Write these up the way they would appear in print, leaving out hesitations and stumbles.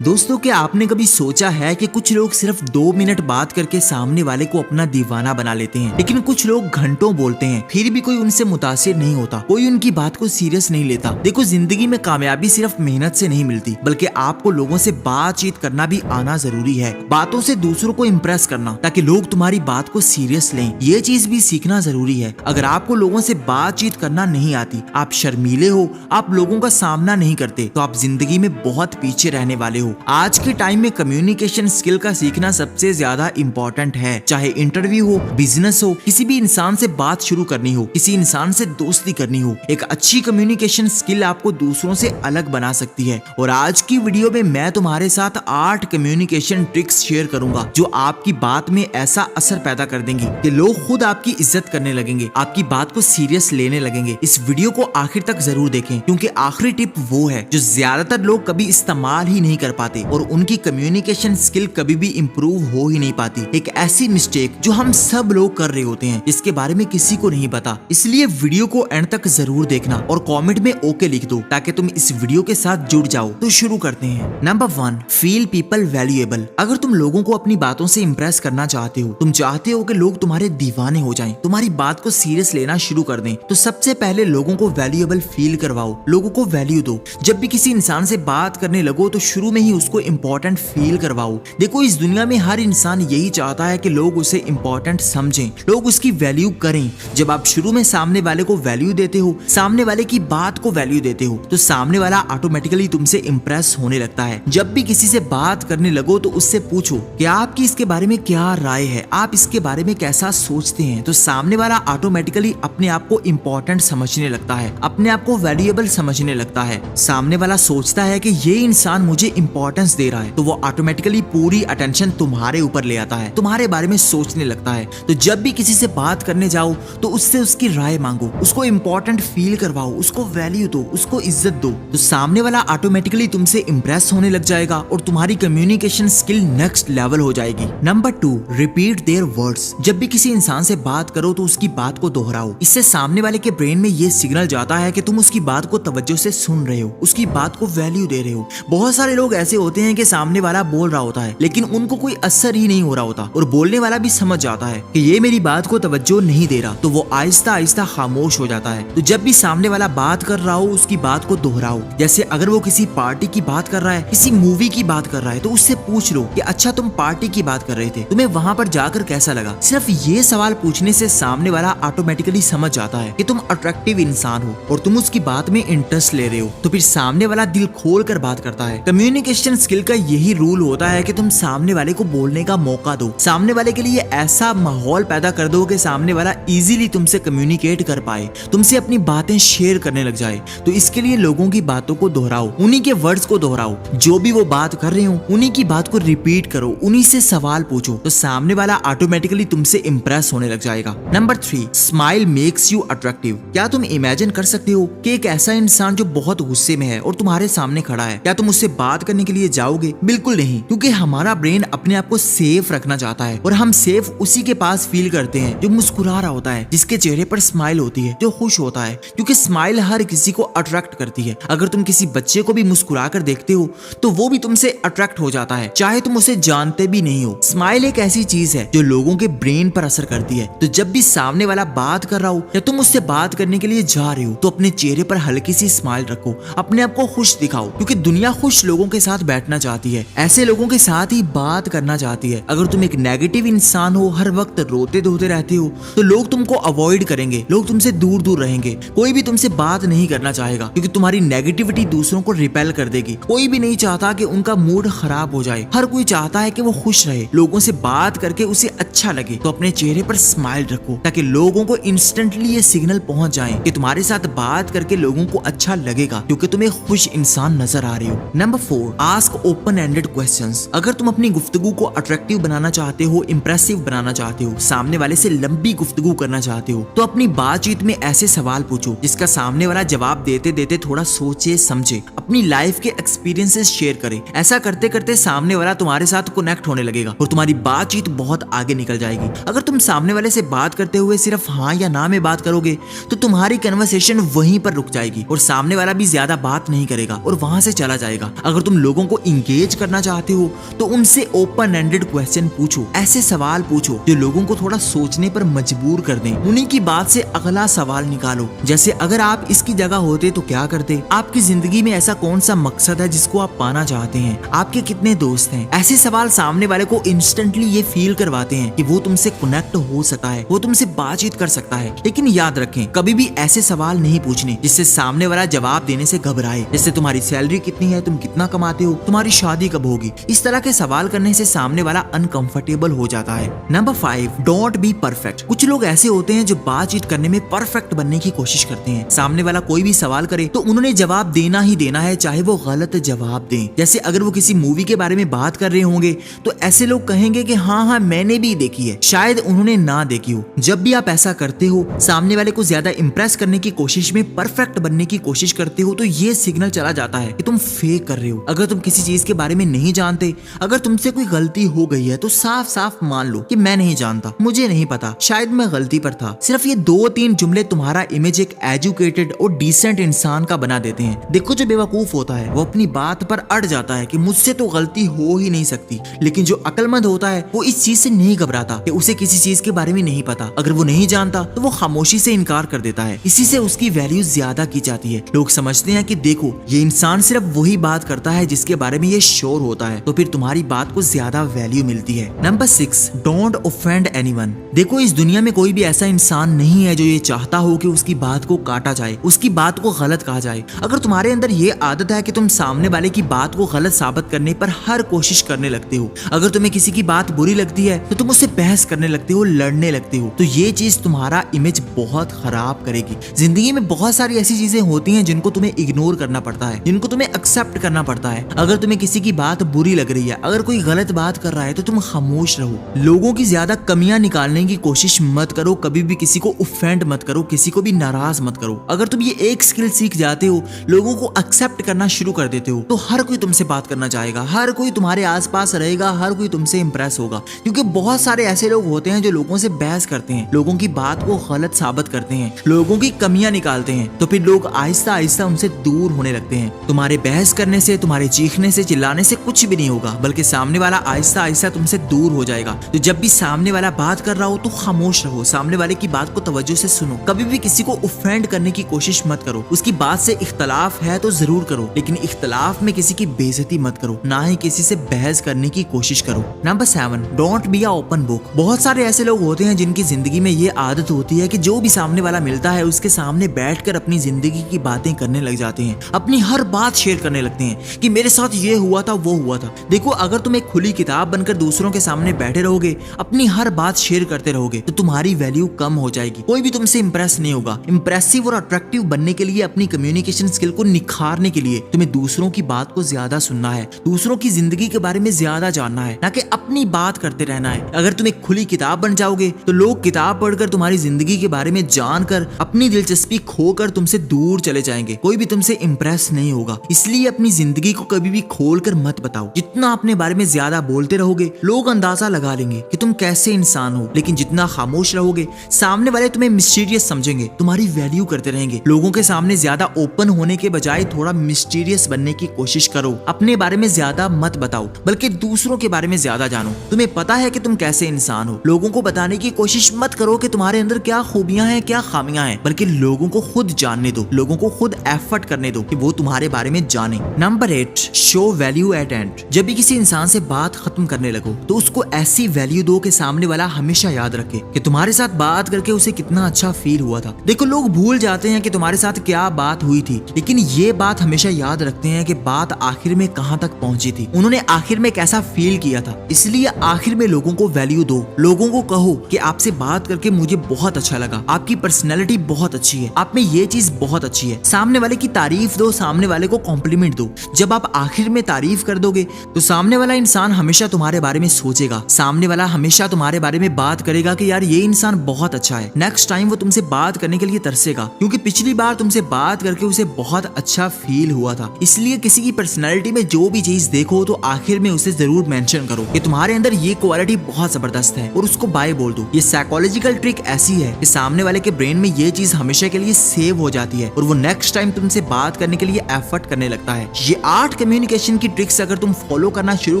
दोस्तों, क्या आपने कभी सोचा है कि कुछ लोग सिर्फ 2 मिनट बात करके सामने वाले को अपना दीवाना बना लेते हैं, लेकिन कुछ लोग घंटों बोलते हैं फिर भी कोई उनसे मुतासिर नहीं होता, कोई उनकी बात को सीरियस नहीं लेता। देखो, जिंदगी में कामयाबी सिर्फ मेहनत से नहीं मिलती, बल्कि आपको लोगों से बातचीत करना भी आना जरूरी है। बातों से दूसरों को इम्प्रेस करना ताकि लोग तुम्हारी बात को सीरियस लें, ये चीज भी सीखना जरूरी है। अगर आपको लोगों से बातचीत करना नहीं आती, आप शर्मीले हो, आप लोगों का सामना नहीं करते, तो आप जिंदगी में बहुत पीछे रहने वाले हो। आज के टाइम में कम्युनिकेशन स्किल का सीखना सबसे ज्यादा इम्पोर्टेंट है। चाहे इंटरव्यू हो, बिजनेस हो, किसी भी इंसान से बात शुरू करनी हो, किसी इंसान से दोस्ती करनी हो, एक अच्छी कम्युनिकेशन स्किल आपको दूसरों से अलग बना सकती है। और आज की वीडियो में मैं तुम्हारे साथ 8 कम्युनिकेशन ट्रिक्स शेयर करूंगा जो आपकी बात में ऐसा असर पैदा कर देंगी कि लोग खुद आपकी इज्जत करने लगेंगे, आपकी बात को सीरियस लेने लगेंगे। इस वीडियो को आखिर तक जरूर देखें, क्योंकि आखिरी टिप वो है जो ज्यादातर लोग कभी इस्तेमाल ही नहीं कर पाते और उनकी कम्युनिकेशन स्किल कभी भी इंप्रूव हो ही नहीं पाती। एक ऐसी मिस्टेक जो हम सब लोग कर रहे होते हैं, इसके बारे में किसी को नहीं पता। इसलिए वीडियो को एंड तक जरूर देखना और कमेंट में ओके लिख दो ताकि तुम इस वीडियो के साथ जुड़ जाओ। तो शुरू करते हैं। Number 1, feel people valuable. अगर तुम लोगों को अपनी बातों से इंप्रेस करना चाहते हो, तुम चाहते हो कि लोग तुम्हारे दीवाने हो जाएं, तुम्हारी बात को सीरियस लेना शुरू कर दें, तो सबसे पहले लोगों को वैल्यूएबल फील करवाओ, लोगों को वैल्यू दो। जब भी किसी इंसान से बात करने लगो तो शुरू में ही उसको इम्पोर्टेंट फील करवाओ। देखो, इस दुनिया में हर इंसान यही चाहता है कि लोग उसे इम्पोर्टेंट समझें, लोग उसकी वैल्यू करें। जब आप शुरू में सामने वाले को वैल्यू देते हो, सामने वाले की बात को वैल्यू देते हो, तो सामने वाला ऑटोमेटिकली तुमसे इंप्रेस होने लगता है। जब भी किसी से बात करने लगो तो उससे पूछो कि आपकी इसके बारे में क्या राय है, आप इसके बारे में कैसा सोचते हैं। तो सामने वाला ऑटोमेटिकली अपने आप को इम्पोर्टेंट समझने लगता है, अपने आप को वैल्यूएबल समझने लगता है। सामने वाला सोचता है कि ये इंसान मुझे इंपॉर्टेंस दे रहा है, तो वो ऑटोमेटिकली पूरी अटेंशन तुम्हारे ऊपर ले आता है, तुम्हारे बारे में सोचने लगता है। तो जब भी किसी से बात करने जाओ तो उससे उसकी राय मांगो, उसको इंपॉर्टेंट फील करवाओ, उसको वैल्यू दो, उसको इज्जत दो। तो सामने वाला ऑटोमेटिकली तुमसे इंप्रेस होने लग जाएगा और तुम्हारी कम्युनिकेशन स्किल नेक्स्ट लेवल हो जाएगी। Number 2, repeat their words. जब भी किसी इंसान से बात करो तो उसकी बात को दोहराओ। इससे सामने वाले के ब्रेन में ये सिग्नल जाता है कि तुम उसकी बात को तवज्जो से सुन रहे हो, उसकी बात को वैल्यू दे रहे हो। बहुत सारे लोग ऐसे होते हैं कि सामने वाला बोल रहा होता है लेकिन उनको कोई असर ही नहीं हो रहा होता, और बोलने वाला भी समझ जाता है कि ये मेरी बात को तवज्जो नहीं दे रहा, तो वो आहिस्ता आहिस्ता खामोश हो जाता है। तो जब भी सामने वाला बात कर रहा हो, उसकी बात को दोहराओ। जैसे अगर वो किसी पार्टी की बात कर रहा है, किसी मूवी की बात कर रहा है, तो उससे पूछ लो कि अच्छा, तुम पार्टी की बात कर रहे थे, तुम्हें वहां पर जाकर कैसा लगा। सिर्फ ये सवाल पूछने से सामने वाला ऑटोमेटिकली समझ जाता है कि तुम अट्रैक्टिव इंसान हो और तुम उसकी बात में इंटरेस्ट ले रहे हो, तो फिर सामने वाला दिल खोल कर बात करता है। कम्युनिकेशन स्किल का यही रूल होता है कि तुम सामने वाले को बोलने का मौका दो, सामने वाले के लिए ऐसा माहौल पैदा कर दो कि सामने वाला इजीली तुमसे कम्युनिकेट कर पाए, तुमसे अपनी बातें शेयर करने लग जाए। तो इसके लिए लोगों की बातों को दोहराओ, उन्हीं के वर्ड्स को दोहराओ, जो भी वो बात कर रहे हो उन्हीं की बात को रिपीट करो, उन्हीं से सवाल पूछो, तो सामने वाला ऑटोमेटिकली तुमसे इंप्रेस होने लग जाएगा। Number 3, smile makes you attractive. क्या तुम इमेजिन कर सकते हो कि एक ऐसा इंसान जो बहुत गुस्से में है और तुम्हारे सामने खड़ा है, क्या तुम उससे बात करने के लिए जाओगे? बिल्कुल नहीं, क्योंकि हमारा ब्रेन अपने आप को सेफ रखना चाहता है और हम सेफ उसी के पास फील करते हैं जो मुस्कुरा रहा होता है, जिसके चेहरे पर स्माइल होती है, जो खुश होता है, क्योंकि स्माइल हर किसी को अट्रैक्ट करती है। अगर तुम किसी बच्चे को भी मुस्कुरा कर देखते हो तो वो भी तुमसे अट्रैक्ट हो जाता है, चाहे तुम उसे जानते भी नहीं हो। स्माइल एक ऐसी चीज है जो लोगों के ब्रेन पर असर करती है। तो जब भी सामने वाला बात कर रहा हो या तुम उससे बात करने के लिए जा रहे हो, तो अपने चेहरे पर हल्की सी स्माइल रखो, अपने आप को खुश दिखाओ, क्योंकि दुनिया खुश लोगों के साथ बैठना चाहती है, ऐसे लोगों के साथ ही बात करना चाहती है। अगर तुम एक नेगेटिव इंसान हो, हर वक्त रोते धोते रहते हो, तो लोग तुमको अवॉइड करेंगे, लोग तुमसे दूर दूर रहेंगे, कोई भी तुमसे बात नहीं करना चाहेगा, क्योंकि तुम्हारी नेगेटिविटी दूसरों को रिपेल कर देगी। कोई भी नहीं चाहता कि उनका मूड खराब हो जाए, हर कोई चाहता है कि वो खुश रहे, लोगों से बात करके उसे अच्छा लगे। तो अपने चेहरे पर स्माइल रखो ताकि लोगों को इंस्टेंटली ये सिग्नल पहुंच जाए कि तुम्हारे साथ बात करके लोगों को अच्छा लगेगा, क्योंकि तुम एक खुश इंसान नजर आ रहे हो। Number 4, ask open ended questions. अगर तुम अपनी गुफ्तगू को अट्रैक्टिव बनाना चाहते हो, इंप्रेसिव बनाना चाहते हो, सामने वाले से लंबी गुफ्तगू करना चाहते हो, तो अपनी बातचीत में ऐसे सवाल पूछो जिसका सामने वाला जवाब देते देते थोड़ा सोचे समझे, अपनी लाइफ के एक्सपीरियंसेस शेयर करे। ऐसा करते करते सामने वाला तुम्हारे साथ कनेक्ट होने लगेगा और तुम्हारी बातचीत बहुत आगे निकल जाएगी। अगर तुम सामने वाले से बात करते हुए सिर्फ हाँ या ना में बात करोगे तो तुम्हारी कन्वर्सेशन वहीं पर रुक जाएगी और सामने वाला भी ज्यादा बात नहीं करेगा और वहां से चला जाएगा। अगर तुम लोगों को इंगेज करना चाहते हो तो उनसे ओपन एंडेड क्वेश्चन पूछो। ऐसे सवाल पूछो जो लोगों को थोड़ा सोचने पर मजबूर कर दें। उन्हीं की बात से अगला सवाल निकालो, जैसे अगर आप इसकी जगह होते तो क्या करते। आपकी जिंदगी में ऐसा कौन सा मकसद है जिसको आप पाना चाहते हैं। आपके कितने दोस्त हैं। ऐसे सवाल सामने वाले को इंस्टेंटली ये फील करवाते हैं कि वो तुमसे कनेक्ट हो सकता है, वो तुमसे बातचीत कर सकता है। लेकिन याद रखें, कभी भी ऐसे सवाल नहीं पूछने जिससे सामने वाला जवाब देने से घबराए। जैसे तुम्हारी सैलरी कितनी है, तुम कितना कमाते हो, तुम्हारी शादी कब होगी। इस तरह के सवाल करने से सामने वाला अनकंफर्टेबल हो जाता है। Number 5, don't be perfect. कुछ लोग ऐसे होते हैं जो बातचीत करने में परफेक्ट बनने की कोशिश करते हैं। सामने वाला कोई भी सवाल करे तो उन्होंने जवाब देना ही देना है, चाहे वो गलत जवाब दें। जैसे अगर वो किसी मूवी के बारे में बात कर रहे होंगे तो ऐसे लोग कहेंगे कि हाँ मैंने भी देखी है, शायद उन्होंने ना देखी हो। जब भी आप ऐसा करते हो, सामने वाले को ज्यादा इंप्रेस करने की कोशिश में परफेक्ट बनने की कोशिश करते हो, तो ये सिग्नल चला जाता है कि तुम फेक कर रहे हो। अगर तुम किसी चीज के बारे में नहीं जानते, अगर तुमसे कोई गलती हो गई है तो साफ साफ मान लो कि मैं नहीं जानता, मुझे नहीं पता, शायद मैं गलती पर था। सिर्फ ये 2-3 जुमले तुम्हारा इमेज एक एजुकेटेड और डिसेंट इंसान का बना देते हैं। देखो जो बेवकूफ होता है वो अपनी बात पर अड़ जाता है कि मुझसे तो गलती हो ही नहीं सकती, लेकिन जो अक्लमंद होता है वो इस चीज से नहीं घबराता कि उसे किसी चीज के बारे में नहीं पता। अगर वो नहीं जानता तो वो खामोशी से इनकार कर देता है। इसी से उसकी वैल्यू ज्यादा की जाती है। लोग समझते हैं कि देखो ये इंसान सिर्फ वही बात करता है जिसके बारे में ये श्योर होता है, तो फिर तुम्हारी बात को ज्यादा वैल्यू मिलती है। Number 6, don't offend anyone. देखो इस दुनिया में कोई भी ऐसा इंसान नहीं है जो ये चाहता हो कि उसकी बात को काटा जाए, उसकी बात को गलत कहा जाए। अगर तुम्हारे अंदर ये आदत है कि तुम सामने वाले की बात को गलत साबित करने पर हर कोशिश करने लगते हो, अगर तुम्हें किसी की बात बुरी लगती है तो तुम उससे बहस करने लगते हो, लड़ने लगते हो, तो ये चीज तुम्हारा इमेज बहुत खराब करेगी। जिंदगी में बहुत सारी ऐसी चीजें होती हैं जिनको तुम्हें इग्नोर करना पड़ता है, जिनको तुम्हें एक्सेप्ट करना पड़ता है। अगर तुम्हें किसी की बात बुरी लग रही है, अगर कोई गलत बात कर रहा है तो तुम खामोश रहो। लोगों की ज्यादा कमियां निकालने की कोशिश मत करो, कभी भी किसी को ऑफेंड मत करो, किसी को भी नाराज मत करो। अगर तुम ये एक स्किल सीख जाते हो, लोगों को एक्सेप्ट करना शुरू कर देते हो, तो हर कोई तुमसे बात करना चाहेगा, हर कोई तुम्हारे आसपास रहेगा, हर कोई तुमसे इंप्रेस होगा। क्योंकि बहुत सारे ऐसे लोग होते हैं जो लोगों से बहस करते हैं, लोगों की बात को गलत साबित करते हैं, लोगों की कमियां निकालते हैं, तो फिर लोग आहिस्ता आहिस्ता उनसे दूर होने लगते हैं। तुम्हारे बहस करने से, तुम्हारे चीखने से, चिल्लाने से कुछ भी नहीं होगा, बल्कि सामने वाला आहिस्ता आहिस्ता तुमसे दूर हो जाएगा। तो जब भी सामने वाला बात कर रहा हो तो खामोश रहो, सामने वाले की बात को तवज्जो से सुनो। कभी भी किसी को ऑफेंड करने की कोशिश मत करो। उसकी बात से इख्तलाफ है तो जरूर करो, लेकिन इख्तलाफ में किसी की बेइज्जती मत करो, ना ही किसी से बहस करने की कोशिश करो। Number 7, don't be a open book. बहुत सारे ऐसे लोग होते हैं जिनकी जिंदगी में ये आदत होती है कि जो भी सामने वाला मिलता है उसके सामने बैठकर अपनी जिंदगी की बातें करने लग जाते हैं, अपनी हर बात शेयर करने लगते हैं कि मेरे साथ ये हुआ था, वो हुआ था। देखो अगर तुम एक खुली किताब बनकर दूसरों के सामने बैठे रहोगे, अपनी हर बात शेयर करते रहोगे, तो तुम्हारी वैल्यू कम हो जाएगी, कोई भी तुमसे इंप्रेस नहीं होगा। इंप्रेसिव और अट्रैक्टिव बनने के लिए, अपनी कम्युनिकेशन स्किल को निखारने के लिए तुम्हें दूसरों की बात को ज्यादा सुनना है, दूसरों की जिंदगी के बारे में ज्यादा जानना है, ना कि अपनी बात करते रहना है। अगर तुम एक खुली किताब बन जाओगे तो लोग किताब पढ़कर तुम्हारी जिंदगी के बारे में जानकर अपनी दिलचस्पी खोकर तुमसे दूर चले जाएंगे, कोई भी तुमसे इंप्रेस नहीं होगा। इसलिए अपनी जिंदगी को कभी भी खोलकर मत बताओ। जितना अपने बारे में ज्यादा बोलते रहोगे, लोग अंदाजा लगा लेंगे कि तुम कैसे इंसान हो, लेकिन जितना खामोश रहोगे, सामने वाले तुम्हें मिस्टीरियस समझेंगे, तुम्हारी वैल्यू करते रहेंगे। लोगों के सामने ज्यादा ओपन होने के बजाय थोड़ा मिस्टीरियस बनने की कोशिश करो। अपने बारे में ज्यादा मत बताओ, बल्कि दूसरों के बारे में ज्यादा जानो। तुम्हें पता है कि तुम कैसे इंसान हो, लोगों को बताने की कोशिश मत करो कि तुम्हारे अंदर क्या खूबियां हैं, क्या खामियां हैं, बल्कि लोगों को खुद जानने दो, लोगों को खुद एफर्ट करने दो कि वो तुम्हारे बारे में जाने। Number 8, show value at end. जब भी किसी इंसान से बात खत्म करने लगो तो उसको ऐसी वैल्यू दो कि सामने वाला हमेशा याद रखे कि तुम्हारे साथ बात करके उसे कितना अच्छा फील हुआ था। देखो लोग भूल जाते हैं कि तुम्हारे साथ क्या बात हुई थी, लेकिन ये बात हमेशा याद रखते हैं कि बात आखिर में कहां तक पहुंची थी, उन्होंने आखिर में कैसा फील किया था। इसलिए आखिर में लोगों को वैल्यू दो, लोगों को कहो कि आपसे बात करके मुझे बहुत अच्छा लगा, आपकी पर्सनैलिटी बहुत अच्छी है, आप में ये चीज बहुत अच्छी है। सामने वाले की तारीफ दो, सामने वाले को कॉम्प्लीमेंट दो। जब आप आखिर में तारीफ कर दोगे तो सामने वाला इंसान हमेशा तुम्हारे बारे में सोचेगा, सामने वाला हमेशा तुम्हारे बारे में बात करेगा कि यार ये इंसान बहुत अच्छा है। नेक्स्ट टाइम वो तुमसे बात करने के लिए तरसेगा, क्योंकि पिछली बार तुमसे बात करके उसे बहुत अच्छा फील हुआ था। इसलिए किसी की पर्सनैलिटी में जो भी चीज देखो तो आखिर में उसे जरूर मेंशन करो कि तुम्हारे अंदर ये क्वालिटी बहुत जबरदस्त है, और उसको बाय बोल दो। ये साइकोलॉजिकल ट्रिक ऐसी है कि सामने वाले के ब्रेन में ये चीज हमेशा के लिए सेव हो जाती है और वो नेक्स्ट टाइम तुमसे बात करने के लिए एफर्ट करने लगता है। ये 8 कम्युनिकेशन की ट्रिक्स अगर तुम फॉलो करना शुरू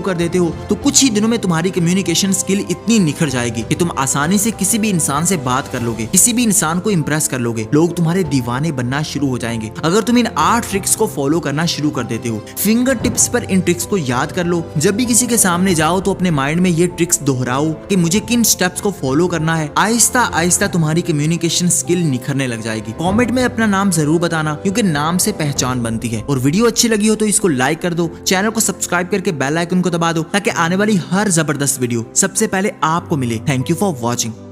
कर देते हो तो कुछ ही दिनों में तुम्हारी कम्युनिकेशन स्किल इतनी निखर जाएगी कि तुम आसानी से किसी भी इंसान से बात कर लोगे, किसी भी इंसान को इंप्रेस कर लोगे, लोग तुम्हारे दीवाने बनना शुरू हो जाएंगे अगर तुम इन 8 ट्रिक्स को फॉलो करना शुरू कर देते हो। फिंगर टिप्स पर इन ट्रिक्स को याद कर लो। जब भी किसी के सामने जाओ तो अपने माइंड में ये ट्रिक्स दोहराओ कि मुझे किन स्टेप्स को फॉलो करना है। आहिस्ता आहिस्ता तुम्हारी कम्युनिकेशन स्किल निखरने लग जाएगी। कमेंट में अपना नाम जरूर बताना क्योंकि नाम से पहचान बनती है। और वीडियो अच्छी लगी हो तो इसको लाइक कर दो, चैनल को सब्सक्राइब करके बेल आइकन को दबा दो ताकि आने वाली हर जबरदस्त वीडियो सबसे पहले आपको मिले। Thank you for watching.